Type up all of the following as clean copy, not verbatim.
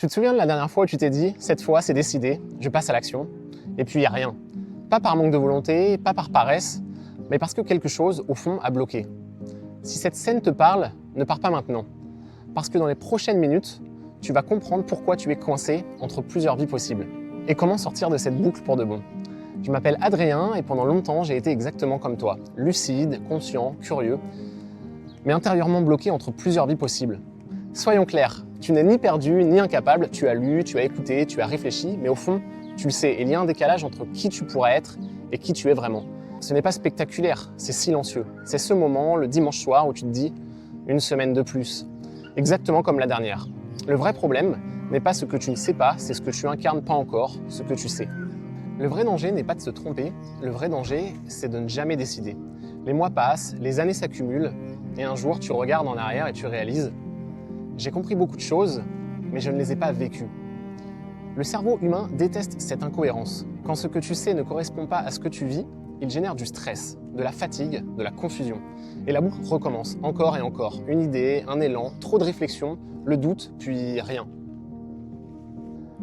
Tu te souviens de la dernière fois où tu t'es dit « cette fois c'est décidé, je passe à l'action » et puis il n'y a rien. Pas par manque de volonté, pas par paresse, mais parce que quelque chose, au fond, a bloqué. Si cette scène te parle, ne pars pas maintenant. Parce que dans les prochaines minutes, tu vas comprendre pourquoi tu es coincé entre plusieurs vies possibles. Et comment sortir de cette boucle pour de bon. Je m'appelle Adrien et pendant longtemps, j'ai été exactement comme toi. Lucide, conscient, curieux, mais intérieurement bloqué entre plusieurs vies possibles. Soyons clairs, tu n'es ni perdu ni incapable, tu as lu, tu as écouté, tu as réfléchi, mais au fond, tu le sais, il y a un décalage entre qui tu pourrais être et qui tu es vraiment. Ce n'est pas spectaculaire, c'est silencieux. C'est ce moment, le dimanche soir, où tu te dis « une semaine de plus », exactement comme la dernière. Le vrai problème n'est pas ce que tu ne sais pas, c'est ce que tu incarnes pas encore, ce que tu sais. Le vrai danger n'est pas de se tromper, le vrai danger, c'est de ne jamais décider. Les mois passent, les années s'accumulent, et un jour, tu regardes en arrière et tu réalises « j'ai compris beaucoup de choses, mais je ne les ai pas vécues ». Le cerveau humain déteste cette incohérence. Quand ce que tu sais ne correspond pas à ce que tu vis, il génère du stress, de la fatigue, de la confusion. Et la boucle recommence, encore et encore. Une idée, un élan, trop de réflexion, le doute, puis rien.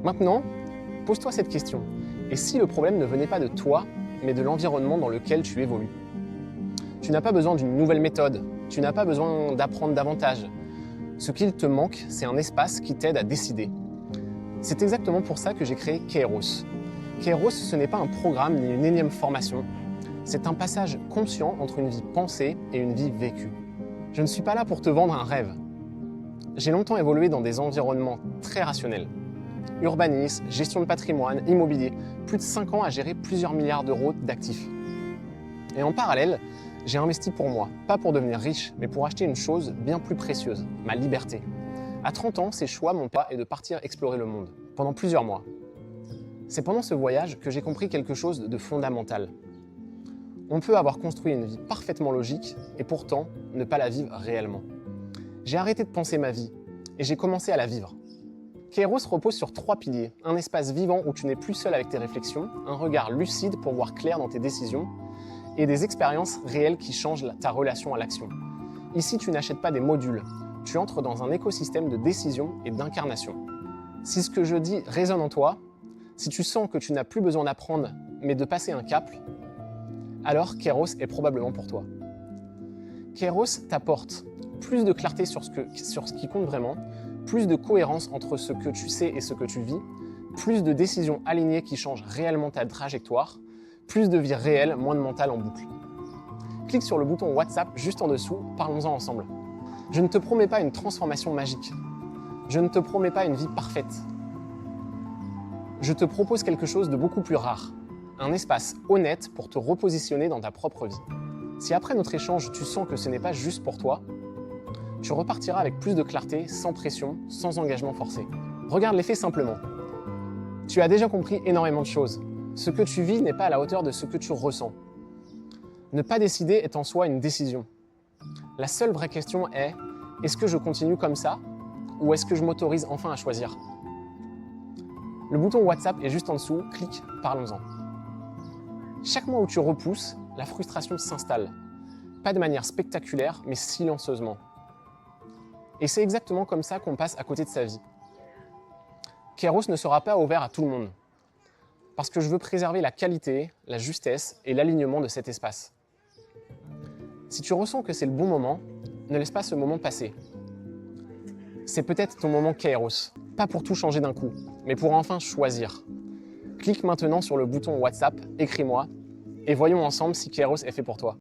Maintenant, pose-toi cette question. Et si le problème ne venait pas de toi, mais de l'environnement dans lequel tu évolues? Tu n'as pas besoin d'une nouvelle méthode, tu n'as pas besoin d'apprendre davantage. Ce qu'il te manque, c'est un espace qui t'aide à décider. C'est exactement pour ça que j'ai créé Kairos. Kairos, ce n'est pas un programme ni une énième formation. C'est un passage conscient entre une vie pensée et une vie vécue. Je ne suis pas là pour te vendre un rêve. J'ai longtemps évolué dans des environnements très rationnels. Urbanisme, gestion de patrimoine, immobilier, plus de 5 ans à gérer plusieurs milliards d'euros d'actifs. Et en parallèle, j'ai investi pour moi, pas pour devenir riche, mais pour acheter une chose bien plus précieuse, ma liberté. À 30 ans, ces choix m'ont pas et de partir explorer le monde, pendant plusieurs mois. C'est pendant ce voyage que j'ai compris quelque chose de fondamental. On peut avoir construit une vie parfaitement logique et pourtant ne pas la vivre réellement. J'ai arrêté de penser ma vie et j'ai commencé à la vivre. Kairos repose sur 3 piliers. Un espace vivant où tu n'es plus seul avec tes réflexions, un regard lucide pour voir clair dans tes décisions et des expériences réelles qui changent ta relation à l'action. Ici, tu n'achètes pas des modules. Tu entres dans un écosystème de décision et d'incarnation. Si ce que je dis résonne en toi, si tu sens que tu n'as plus besoin d'apprendre, mais de passer un cap, alors Kairos est probablement pour toi. Kairos t'apporte plus de clarté sur ce qui compte vraiment, plus de cohérence entre ce que tu sais et ce que tu vis, plus de décisions alignées qui changent réellement ta trajectoire, plus de vie réelle, moins de mental en boucle. Clique sur le bouton WhatsApp juste en dessous, parlons-en ensemble. Je ne te promets pas une transformation magique. Je ne te promets pas une vie parfaite. Je te propose quelque chose de beaucoup plus rare. Un espace honnête pour te repositionner dans ta propre vie. Si après notre échange, tu sens que ce n'est pas juste pour toi, tu repartiras avec plus de clarté, sans pression, sans engagement forcé. Regarde les faits simplement. Tu as déjà compris énormément de choses. Ce que tu vis n'est pas à la hauteur de ce que tu ressens. Ne pas décider est en soi une décision. La seule vraie question est, est-ce que je continue comme ça ou est-ce que je m'autorise enfin à choisir? Le bouton WhatsApp est juste en dessous, clique, parlons-en. Chaque mois où tu repousses, la frustration s'installe. Pas de manière spectaculaire, mais silencieusement. Et c'est exactement comme ça qu'on passe à côté de sa vie. Kairos ne sera pas ouvert à tout le monde, parce que je veux préserver la qualité, la justesse et l'alignement de cet espace. Si tu ressens que c'est le bon moment, ne laisse pas ce moment passer. C'est peut-être ton moment Kairos, pas pour tout changer d'un coup, mais pour enfin choisir. Clique maintenant sur le bouton WhatsApp, écris-moi, et voyons ensemble si Kairos est fait pour toi.